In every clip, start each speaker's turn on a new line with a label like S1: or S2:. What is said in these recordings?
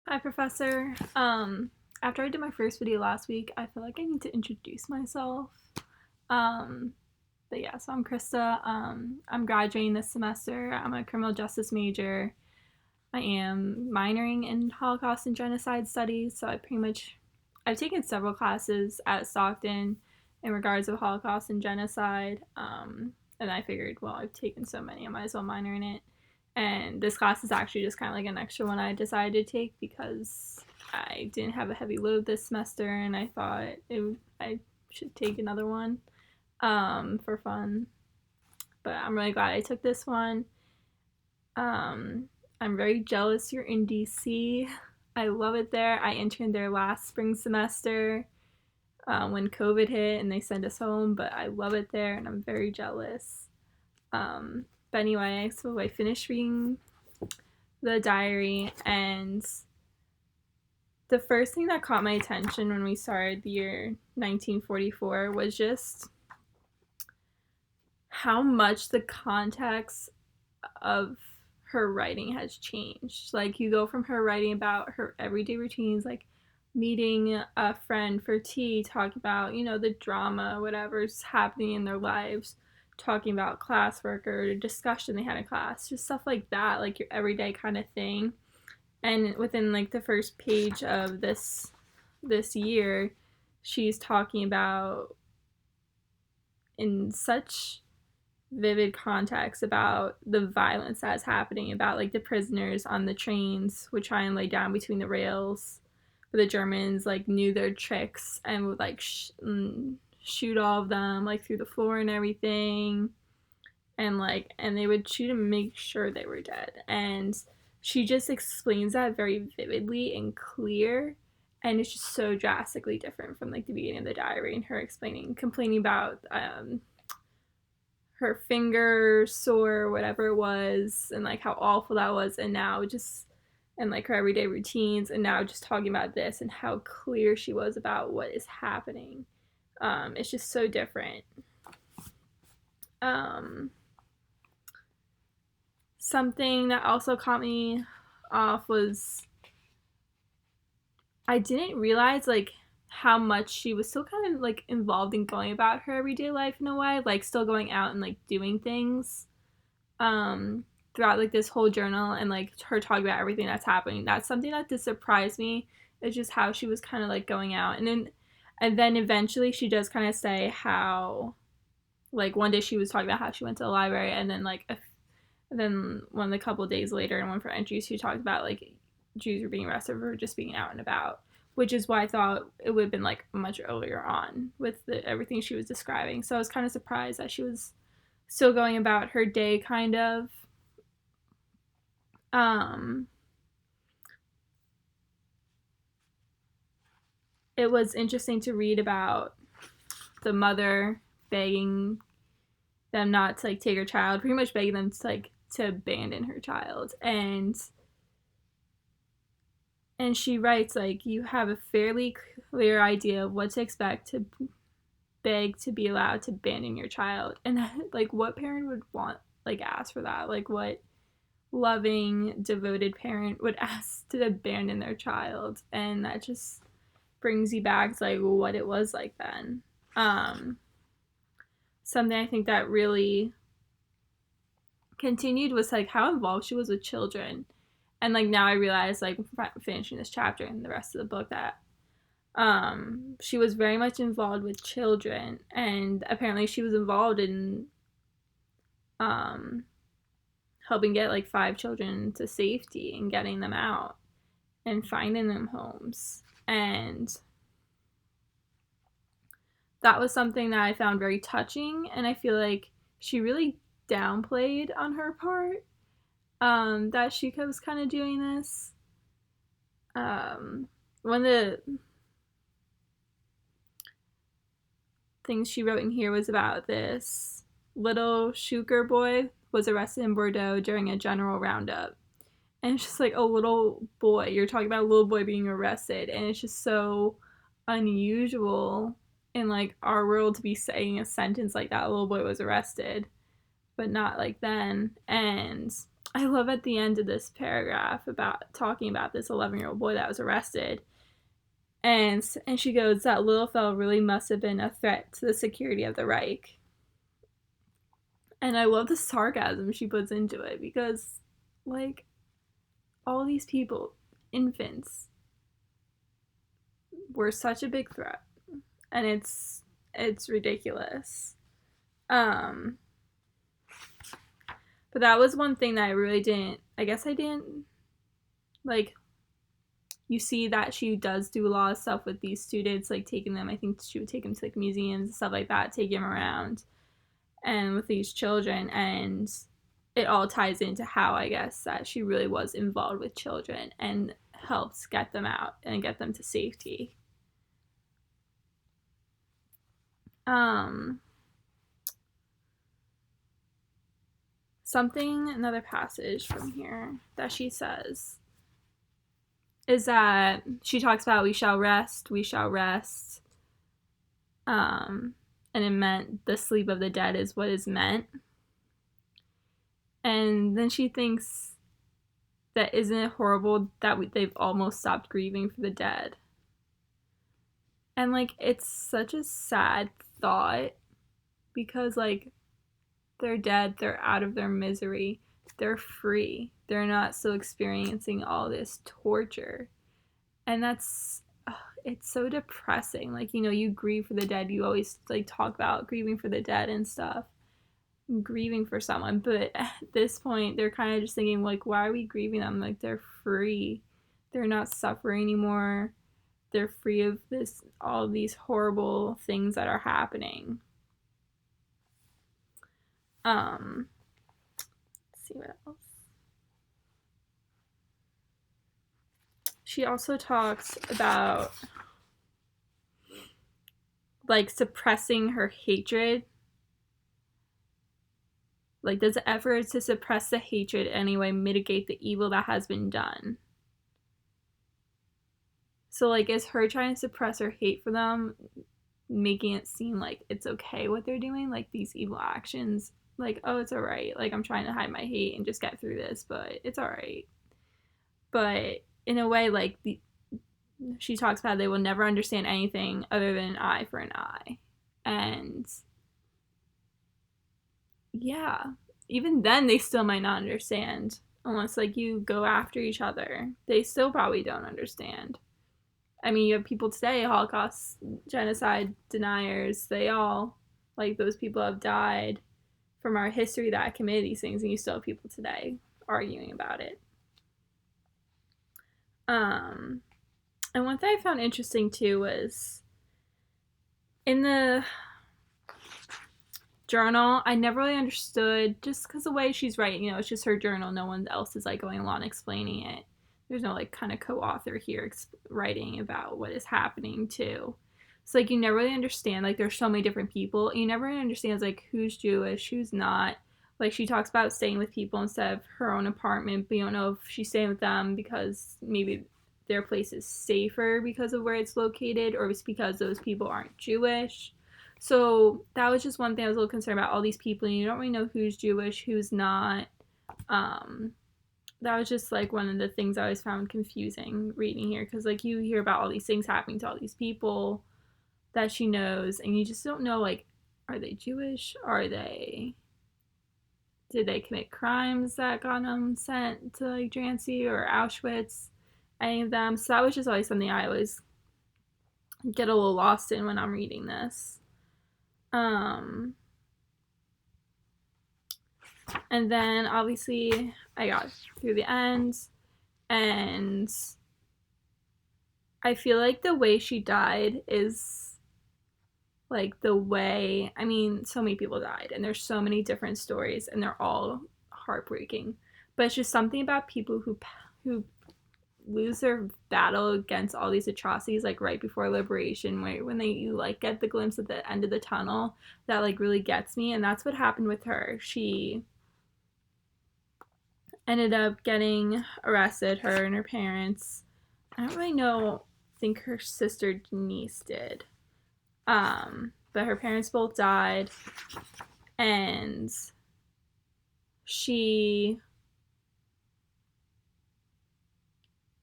S1: Hi, Professor. After I did my first video last week, I feel like I need to introduce myself. Um, but yeah, so I'm Krista. I'm graduating this semester. I'm a criminal justice major. I am minoring in Holocaust and genocide studies, so I've taken several classes at Stockton in regards to Holocaust and genocide. And I figured, well, I've taken so many, I might as well minor in it. And this class is actually just kind of like an extra one I decided to take because I didn't have a heavy load this semester, and I thought I should take another one for fun. But I'm really glad I took this one. Um, I'm very jealous you're in DC. I love it there. I interned there last spring semester when COVID hit and they sent us home, but I love it there and I'm very jealous. But anyway, so I finished reading the diary, and the first thing that caught my attention when we started the year 1944 was just how much the context of her writing has changed. Like, you go from her writing about her everyday routines, like meeting a friend for tea, talking about, the drama, whatever's happening in their lives, talking about classwork or a discussion they had in class, just stuff like that, like your everyday kind of thing. And within like the first page of this year, she's talking about in such vivid context about the violence that's happening, about like the prisoners on the trains would try and lay down between the rails, but the Germans like knew their tricks and would like shoot all of them like through the floor and everything, and they would shoot and make sure they were dead. And she just explains that very vividly and clear, and it's just so drastically different from like the beginning of the diary and her complaining about her finger sore, whatever it was, and like how awful that was, and now just and like her everyday routines, and now just talking about this and how clear she was about what is happening. It's just so different. Um, Something that also caught me off was I didn't realize like how much she was still kind of like involved in going about her everyday life in a way, like still going out and like doing things um throughout like this whole journal, and like her talking about everything that's happening. That's something that did surprise me. It's just how she was kind of like going out, and then eventually she does kind of say how like one day she was talking about how she went to the library, and then then one a couple of days later in one of her entries she talked about like Jews were being arrested for just being out and about, which is why I thought it would have been like much earlier on with everything she was describing. So I was kind of surprised that she was still going about her day, kind of. Um, it was interesting to read about the mother begging them not to like take her child, pretty much begging them to like to abandon her child. And she writes like, you have a fairly clear idea of what to expect to beg to be allowed to abandon your child. And like, what parent would want like ask for that? Like, what loving devoted parent would ask to abandon their child? And that just brings you back to like what it was like then. um Something I think that really continued was like how involved she was with children. And like now I realize, like finishing this chapter and the rest of the book, that she was very much involved with children, and apparently she was involved in um helping get like 5 children to safety and getting them out and finding them homes. And that was something that I found very touching, and I feel like she really downplayed on her part, that she was kind of doing this. One of the things she wrote in here was about this little Shuker boy was arrested in Bordeaux during a general roundup. And it's just like a little boy. You're talking about a little boy being arrested, and it's just so unusual in like our world to be saying a sentence like that. A little boy was arrested, but not like then. And I love at the end of this paragraph about talking about this 11-year-old boy that was arrested. And she goes, that little fellow really must have been a threat to the security of the Reich. And I love the sarcasm she puts into it because, like, all these people, infants, were such a big threat. And it's ridiculous. Um, but that was one thing that I really didn't, I guess I didn't, like, you see that she does do a lot of stuff with these students, like taking them, I think she would take them to like museums and stuff like that, take them around and with these children, and it all ties into how I guess that she really was involved with children and helps get them out and get them to safety. Um Another passage from here that she says is that she talks about we shall rest, and it meant the sleep of the dead is what is meant. And then she thinks that isn't it horrible that they've almost stopped grieving for the dead. And like it's such a sad thought because like they're dead, they're out of their misery, they're free, they're not still experiencing all this torture. And it's so depressing. Like, you know, you grieve for the dead, you always like talk about grieving for the dead and stuff, grieving for someone, but at this point they're kind of just thinking like, why are we grieving them? Like, they're free, they're not suffering anymore, they're free of this, all these horrible things that are happening. Let's see what else. She also talks about like suppressing her hatred. Like, does the effort to suppress the hatred anyway mitigate the evil that has been done? So, like, is her trying to suppress her hate for them making it seem like it's okay what they're doing? Like, these evil actions, like, oh, it's alright. Like, I'm trying to hide my hate and just get through this, but it's alright. But in a way, like, she talks about they will never understand anything other than an eye for an eye. And yeah, even then they still might not understand unless like you go after each other. They still probably don't understand. I mean, you have people today, Holocaust, genocide deniers, they all, like, those people have died from our history that committed these things, and you still have people today arguing about it. And one thing I found interesting too was in the journal, I never really understood, just because the way she's writing, you know, it's just her journal, no one else is like going along explaining it. There's no like kind of co-author here writing about what is happening too. So like you never really understand, like there's so many different people, you never really understand like who's Jewish, who's not. Like she talks about staying with people instead of her own apartment, but you don't know if she's staying with them because maybe their place is safer because of where it's located, or it's because those people aren't Jewish. So that was just one thing I was a little concerned about, all these people, and you don't really know who's Jewish, who's not. That was just like one of the things I always found confusing reading here, because like you hear about all these things happening to all these people that she knows, and you just don't know, like, are they Jewish? Did they commit crimes that got them sent to like Drancy or Auschwitz? Any of them? So that was just always something I always get a little lost in when I'm reading this. And then obviously I got through the end, and I feel like the way she died is like the way, I mean, so many people died and there's so many different stories and they're all heartbreaking, but it's just something about people who lose their battle against all these atrocities like right before liberation, when they you like get the glimpse at the end of the tunnel, that like really gets me. And that's what happened with her. She ended up getting arrested, her and her parents. I don't really know, I think her sister Denise did, but her parents both died, and she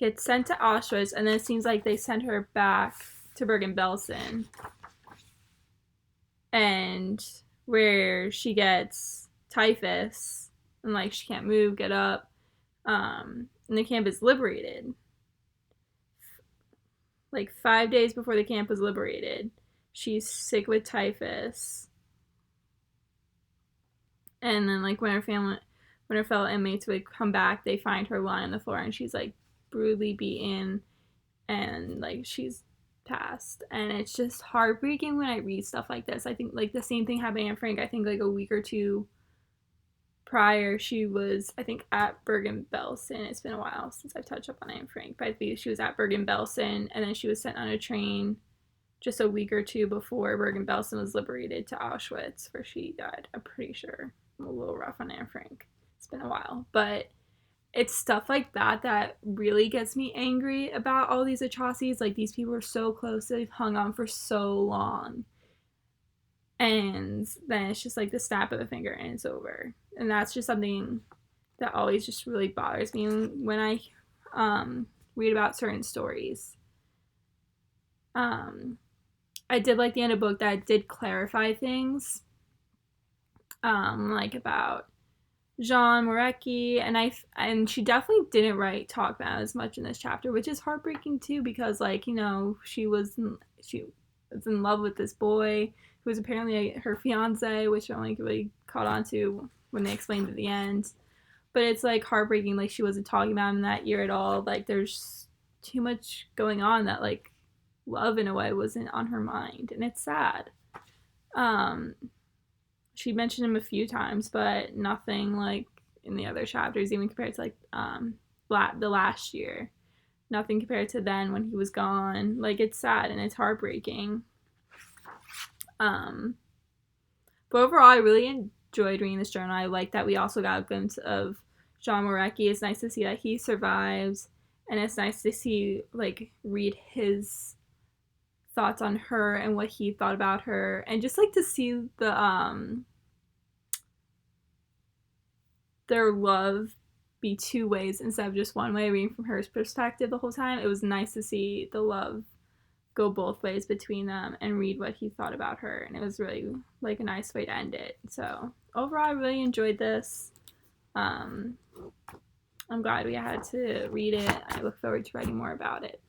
S1: gets sent to Auschwitz, and then it seems like they send her back to Bergen-Belsen, and where she gets typhus and like she can't move, get up, and the camp is liberated. Like 5 days before the camp was liberated, she's sick with typhus, and then like when her fellow inmates would come back, they find her lying on the floor, and she's like brutally beaten, and like she's passed. And it's just heartbreaking when I read stuff like this. I think like the same thing happened to Anne Frank. I think like a week or two prior, she was, I think, at Bergen-Belsen. It's been a while since I've touched up on Anne Frank, but I think she was at Bergen-Belsen, and then she was sent on a train just a week or two before Bergen-Belsen was liberated to Auschwitz, where she died. I'm pretty sure. I'm a little rough on Anne Frank. It's been a while, but it's stuff like that that really gets me angry about all these atrocities. Like, these people are so close, they've hung on for so long, and then it's just like the snap of a finger and it's over. And that's just something that always just really bothers me when I read about certain stories. I did like the end of the book that it did clarify things, like about Jean Morecki, and she definitely didn't talk about as much in this chapter, which is heartbreaking too, because like, you know, she was in love with this boy who was apparently her fiance, which I only really caught on to when they explained at the end. But it's like heartbreaking, like she wasn't talking about him that year at all. Like there's too much going on that like love in a way wasn't on her mind, and it's sad. She mentioned him a few times, but nothing like in the other chapters, even compared to like the last year. Nothing compared to then when he was gone. Like it's sad and it's heartbreaking. But overall, I really enjoyed reading this journal. I like that we also got a glimpse of Jean Morecki. It's nice to see that he survives, and it's nice to see read his thoughts on her and what he thought about her, and just like to see their love be two ways instead of just one way, reading from her perspective the whole time. It was nice to see the love go both ways between them and read what he thought about her, and it was really like a nice way to end it. So overall, I really enjoyed this. I'm glad we had to read it. I look forward to writing more about it.